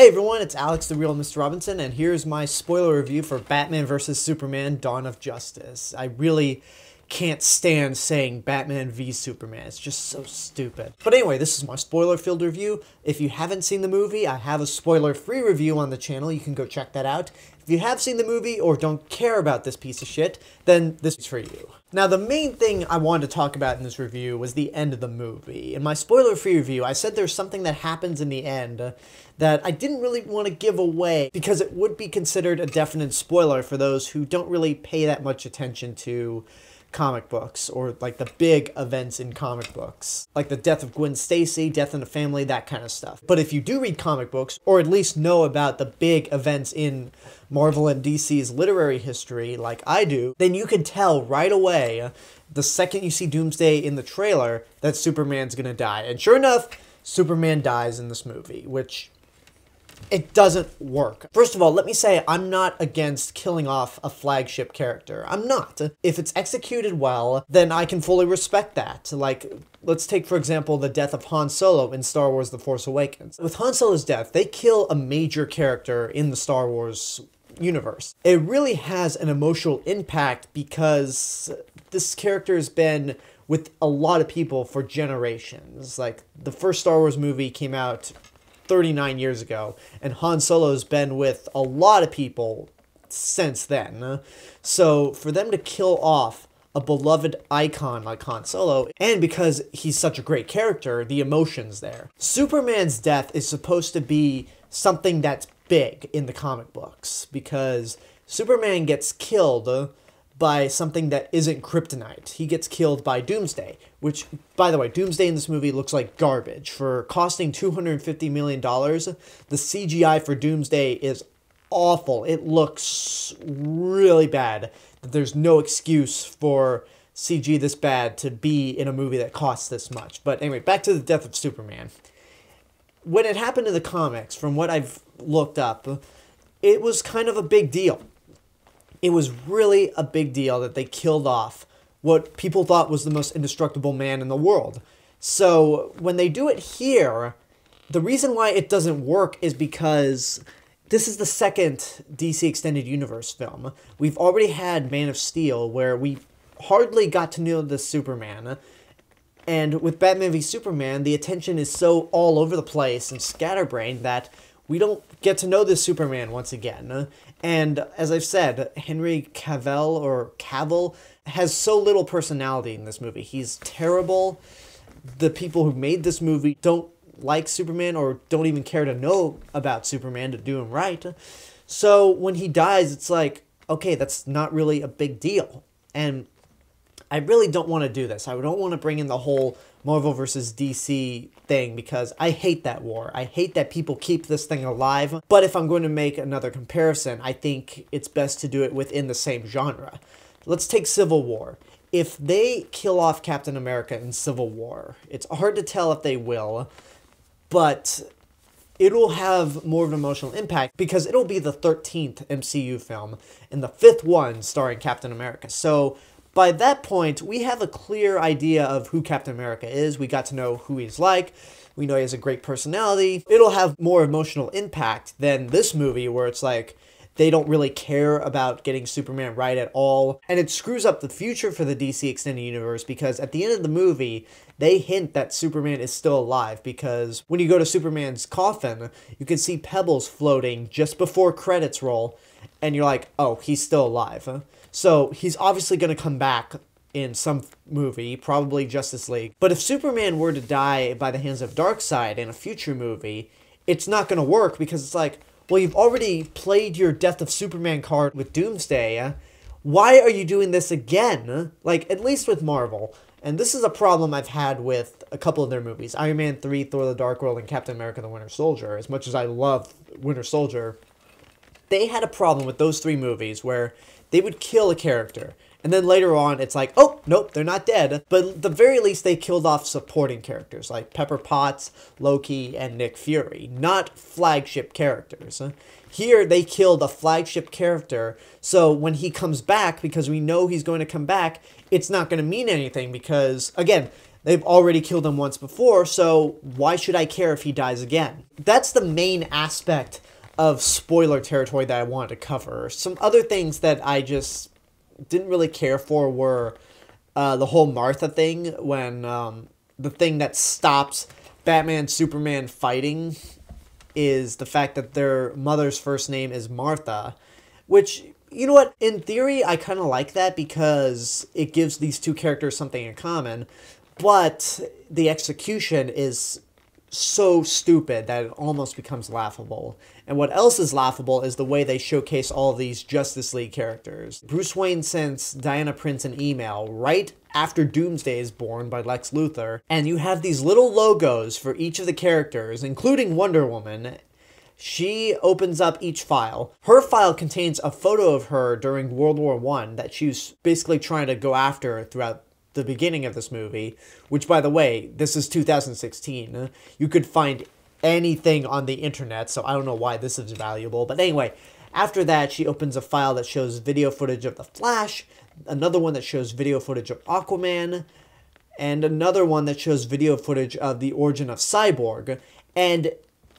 Hey everyone, it's Alex the Real Mr. Robinson, and here's my spoiler review for Batman vs. Superman Dawn of Justice. I really can't stand saying Batman v Superman. It's just so stupid. But anyway, this is my spoiler-filled review. If you haven't seen the movie, I have a spoiler-free review on the channel. You can go check that out. If you have seen the movie or don't care about this piece of shit, then this is for you. Now, the main thing I wanted to talk about in this review was the end of the movie. In my spoiler-free review, I said there's something that happens in the end that I didn't really want to give away because it would be considered a definite spoiler for those who don't really pay that much attention to comic books or like the big events in comic books, like the death of Gwen Stacy, death in the family, that kind of stuff. But if you do read comic books, or at least know about the big events in Marvel and DC's literary history like I do, then you can tell right away, the second you see Doomsday in the trailer, that Superman's gonna die. And sure enough, Superman dies in this movie, which it doesn't work. First of all, let me say I'm not against killing off a flagship character. I'm not. If it's executed well, then I can fully respect that. Like, let's take, for example, the death of Han Solo in Star Wars The Force Awakens. With Han Solo's death, they kill a major character in the Star Wars universe. It really has an emotional impact because this character has been with a lot of people for generations. Like, the first Star Wars movie came out 39 years ago, and Han Solo's been with a lot of people since then. So for them to kill off a beloved icon like Han Solo, and because he's such a great character, the emotion's there. Superman's death is supposed to be something that's big in the comic books, because Superman gets killed by something that isn't kryptonite. He gets killed by Doomsday, which, by the way, Doomsday in this movie looks like garbage. For costing $250 million, the CGI for Doomsday is awful. It looks really bad. There's no excuse for CG this bad to be in a movie that costs this much. But anyway, back to the death of Superman. When it happened in the comics, from what I've looked up, it was kind of a big deal. It was really a big deal that they killed off what people thought was the most indestructible man in the world. So when they do it here, the reason why it doesn't work is because this is the second DC Extended Universe film. We've already had Man of Steel, where we hardly got to know the Superman. And with Batman v Superman, the attention is so all over the place and scatterbrained that we don't get to know this Superman once again. And as I've said, Henry Cavill has so little personality in this movie. He's terrible. The people who made this movie don't like Superman or don't even care to know about Superman to do him right. So when he dies, it's like, okay, that's not really a big deal. And I really don't want to do this. I don't want to bring in the whole Marvel versus DC thing because I hate that war. I hate that people keep this thing alive. But if I'm going to make another comparison, I think it's best to do it within the same genre. Let's take Civil War. If they kill off Captain America in Civil War, it's hard to tell if they will, but it'll have more of an emotional impact because it'll be the 13th MCU film and the 5th one starring Captain America. So by that point, we have a clear idea of who Captain America is. We got to know who he's like. We know he has a great personality. It'll have more emotional impact than this movie where it's like they don't really care about getting Superman right at all. And it screws up the future for the DC Extended Universe because at the end of the movie, they hint that Superman is still alive because when you go to Superman's coffin, you can see pebbles floating just before credits roll. And you're like, oh, he's still alive. So he's obviously going to come back in some movie, probably Justice League. But if Superman were to die by the hands of Darkseid in a future movie, it's not going to work because it's like, well, you've already played your Death of Superman card with Doomsday. Why are you doing this again? Like, at least with Marvel. And this is a problem I've had with a couple of their movies. Iron Man 3, Thor the Dark World, and Captain America the Winter Soldier. As much as I love Winter Soldier, they had a problem with those three movies where they would kill a character, and then later on, it's like, oh, nope, they're not dead. But at the very least, they killed off supporting characters like Pepper Potts, Loki, and Nick Fury, not flagship characters. Here, they killed a flagship character, so when he comes back, because we know he's going to come back, it's not going to mean anything because, again, They've already killed him once before, so why should I care if he dies again? That's the main aspect of spoiler territory that I wanted to cover. Some other things that I just didn't really care for were the whole Martha thing, when the thing that stops Batman Superman fighting is the fact that their mother's first name is Martha, which, you know what, in theory I kind of like that because it gives these two characters something in common, but the execution is so stupid that it almost becomes laughable. And what else is laughable is the way they showcase all of these Justice League characters. Bruce Wayne sends Diana Prince an email right after Doomsday is born by Lex Luthor, and you have these little logos for each of the characters, including Wonder Woman. She opens up each file. Her file contains a photo of her during World War I that she's basically trying to go after throughout the beginning of this movie, which, by the way, this is 2016. You could find anything on the internet, so I don't know why this is valuable. But anyway, after that, she opens a file that shows video footage of The Flash, another one that shows video footage of Aquaman, and another one that shows video footage of the origin of Cyborg. And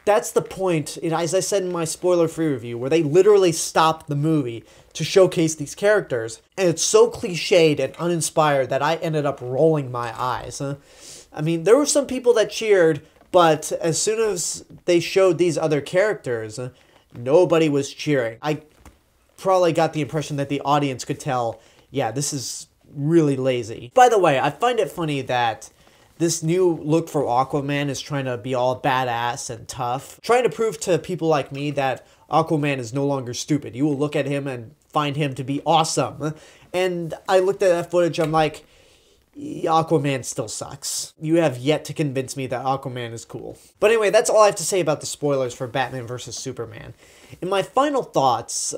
that's the point, as I said in my spoiler-free review, where they literally stopped the movie to showcase these characters. And it's so cliched and uninspired that I ended up rolling my eyes. I mean, there were some people that cheered, but as soon as they showed these other characters, nobody was cheering. I probably got the impression that the audience could tell, yeah, this is really lazy. By the way, I find it funny that this new look for Aquaman is trying to be all badass and tough, trying to prove to people like me that Aquaman is no longer stupid. You will look at him and find him to be awesome. And I looked at that footage, I'm like, Aquaman still sucks. You have yet to convince me that Aquaman is cool. But anyway, that's all I have to say about the spoilers for Batman vs. Superman. In my final thoughts,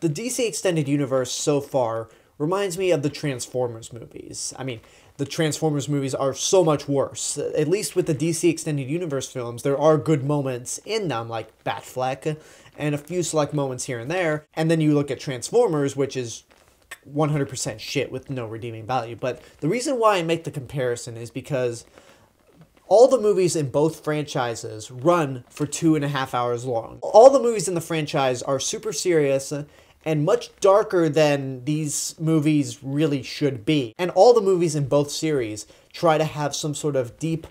the DC Extended Universe so far reminds me of the Transformers movies. I mean, the Transformers movies are so much worse. At least with the DC Extended Universe films, there are good moments in them, like Batfleck, and a few select moments here and there. And then you look at Transformers, which is 100% shit with no redeeming value. But the reason why I make the comparison is because all the movies in both franchises run for 2.5 hours long. All the movies in the franchise are super serious and much darker than these movies really should be. And all the movies in both series try to have some sort of deep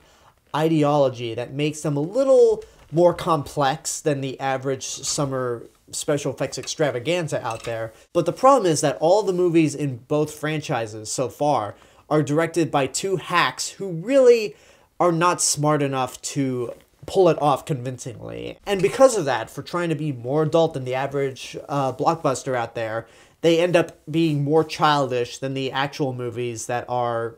ideology that makes them a little more complex than the average summer special effects extravaganza out there. But the problem is that all the movies in both franchises so far are directed by two hacks who really are not smart enough to pull it off convincingly. And because of that, for trying to be more adult than the average blockbuster out there, they end up being more childish than the actual movies that are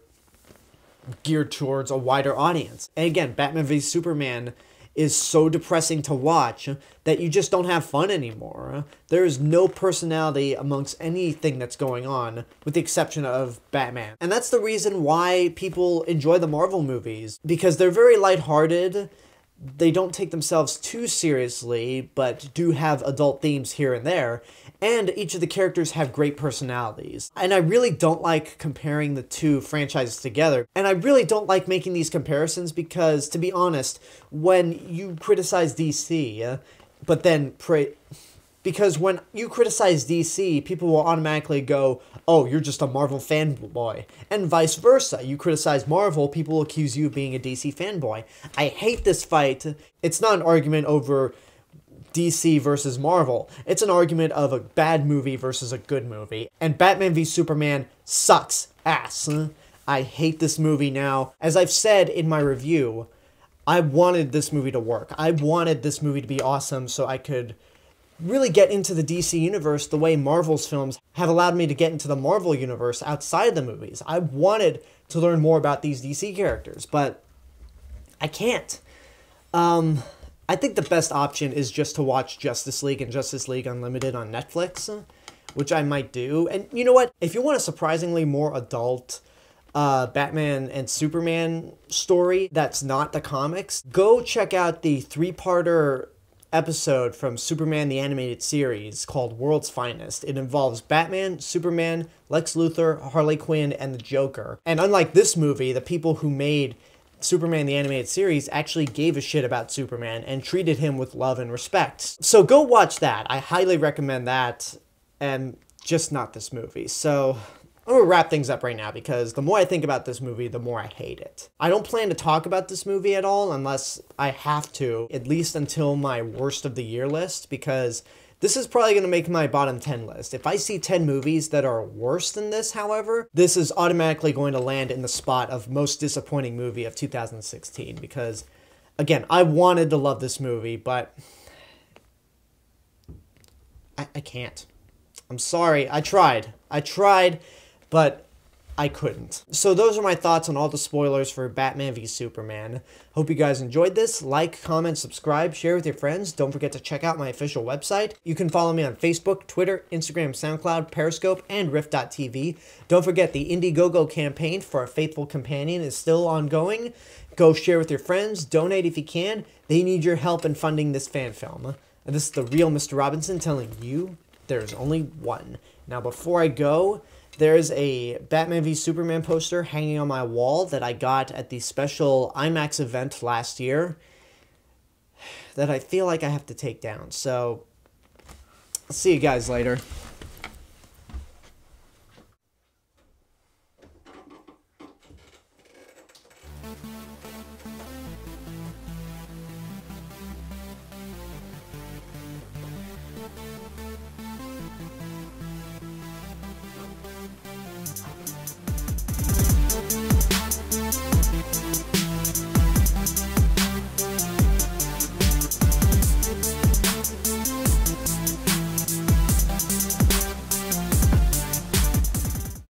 geared towards a wider audience. And again, Batman v Superman is so depressing to watch that you just don't have fun anymore. There is no personality amongst anything that's going on, with the exception of Batman. And that's the reason why people enjoy the Marvel movies, because they're very lighthearted. They don't take themselves too seriously, but do have adult themes here and there, and each of the characters have great personalities. And I really don't like comparing the two franchises together, and I really don't like making these comparisons because, to be honest, when you criticize DC, but then because when you criticize DC, people will automatically go, oh, you're just a Marvel fanboy. And vice versa. You criticize Marvel, people will accuse you of being a DC fanboy. I hate this fight. It's not an argument over DC versus Marvel. It's an argument of a bad movie versus a good movie. And Batman v Superman sucks ass. I hate this movie now. As I've said in my review, I wanted this movie to work. I wanted this movie to be awesome so I could really get into the DC universe the way Marvel's films have allowed me to get into the Marvel universe outside the movies. I wanted to learn more about these DC characters, but I can't. I think the best option is just to watch Justice League and Justice League Unlimited on Netflix, which I might do. And you know what? If you want a surprisingly more adult Batman and Superman story that's not the comics, go check out the 3-parter episode from Superman the Animated Series called World's Finest. It involves Batman, Superman, Lex Luthor, Harley Quinn, and the Joker. And unlike this movie, the people who made Superman the Animated Series actually gave a shit about Superman and treated him with love and respect. So go watch that. I highly recommend that, and just not this movie. So I'm gonna wrap things up right now because the more I think about this movie, the more I hate it. I don't plan to talk about this movie at all unless I have to, at least until my worst of the year list, because this is probably going to make my bottom 10 list. If I see 10 movies that are worse than this, however, this is automatically going to land in the spot of most disappointing movie of 2016 because, again, I wanted to love this movie, but I can't. I'm sorry. I tried, but I couldn't. So those are my thoughts on all the spoilers for Batman v Superman. Hope you guys enjoyed this. Like, comment, subscribe, share with your friends. Don't forget to check out my official website. You can follow me on Facebook, Twitter, Instagram, SoundCloud, Periscope, and Rift.tv. Don't forget the Indiegogo campaign for a faithful companion is still ongoing. Go share with your friends. Donate if you can. They need your help in funding this fan film. And this is the real Mr. Robinson telling you there's only one. Now before I go, there's a Batman v Superman poster hanging on my wall that I got at the special IMAX event last year that I feel like I have to take down. So, I'll see you guys later.